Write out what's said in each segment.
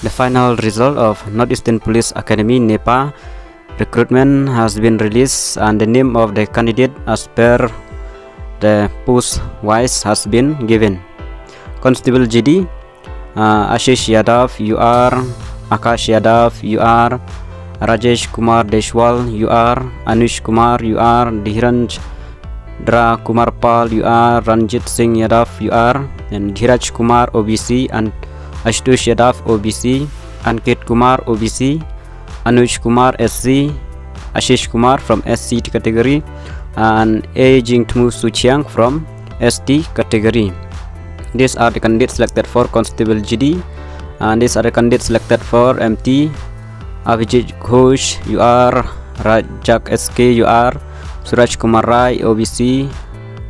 The final result of Northeastern Police Academy (NEPA) recruitment has been released, and the name of the candidate as per the post wise has been given. Constable GD, Ashish Yadav UR, Akash Yadav UR, Rajesh Kumar Deshwal UR, Anush Kumar UR, Dhirendra Kumar Pal UR, Ranjit Singh Yadav UR, and Dhiraj Kumar OBC, and Ashutosh Yadav OBC, Ankit Kumar OBC, Anuj Kumar SC, Ashish Kumar from SC category, and A Jingtmu Suchiang from ST category. These are the candidates selected for Constable GD, and these are the candidates selected for MT. Avijit Ghosh UR, Rajak SK UR, Suraj Kumar Rai OBC,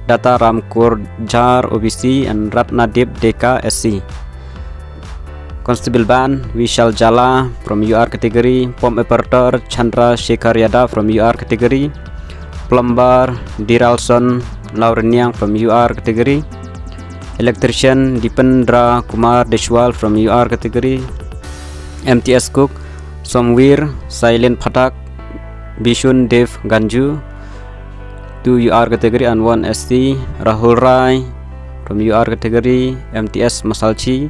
Data Ramkur Jar OBC, and Ratnadip Deka SC. Constable Ban Vishal Jala from UR category, Pom Operator Chandra Shekhar Yadav from UR category, Plumber Diralson Laureniang from UR category, Electrician Dipendra Kumar Deshwal from UR category, MTS Cook Somwir Silent Phatak Bishun Dev Ganju 2 UR category and 1 SC, Rahul Rai from UR category, MTS Masalchi,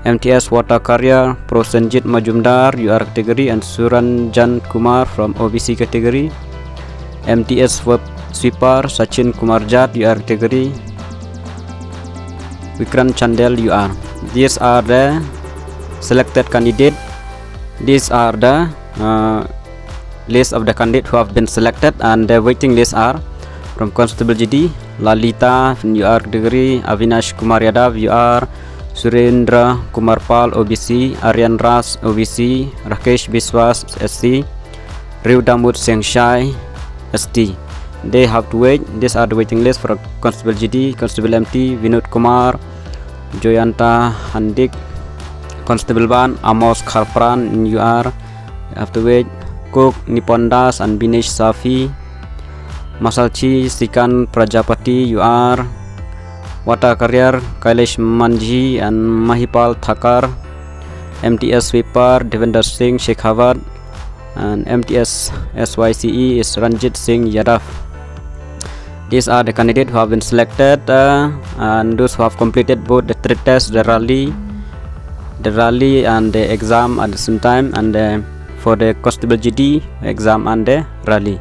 MTS Water Carrier Prosenjit Majumdar UR category, and Suranjan Kumar from OBC category, MTS Web Sweeper Sachin Kumar Jat UR category, Vikram Chandel UR. These are the selected candidate. These are the list of the candidates who have been selected, and the waiting list are from Constable GD, Lalita from UR category, Avinash Kumar Yadav UR, Surendra Kumar Pal OBC, Aryan Ras OBC, Rakesh Biswas SC, Riudamut Sengshai ST. They have to wait. These are the waiting list for Constable GD, Constable MT, Vinod Kumar, Joyanta Handik, Constable Ban, Amos Kharpran in UR. Have to wait. Cook Nipondas and Binesh Safi, Masalchi Sikan Prajapati UR, Water Carrier Kailash Manji and Mahipal Thakar, MTS Sweeper Devender Singh Shekhawat, and MTS SYCE is Ranjit Singh Yadav. These are the candidates who have been selected, and those who have completed both the trade test, the rally and the exam at the same time, and for the Constable GD exam and the rally.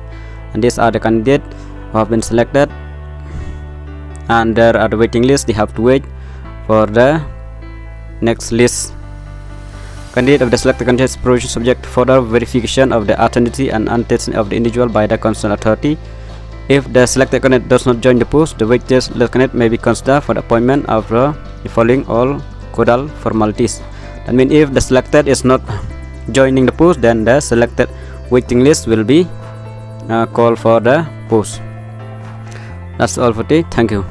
And these are the candidates who have been selected, and there are the waiting list. They have to wait for the next list. Candidate of the selected candidates provision subject to further verification of the authenticity and antecedent of the individual by the concerned authority. If the selected candidate does not join the post, the waiting list candidate may be considered for the appointment of the following all codal formalities. That means if the selected is not joining the post, then the selected waiting list will be called for the post. That's all for today. Thank you.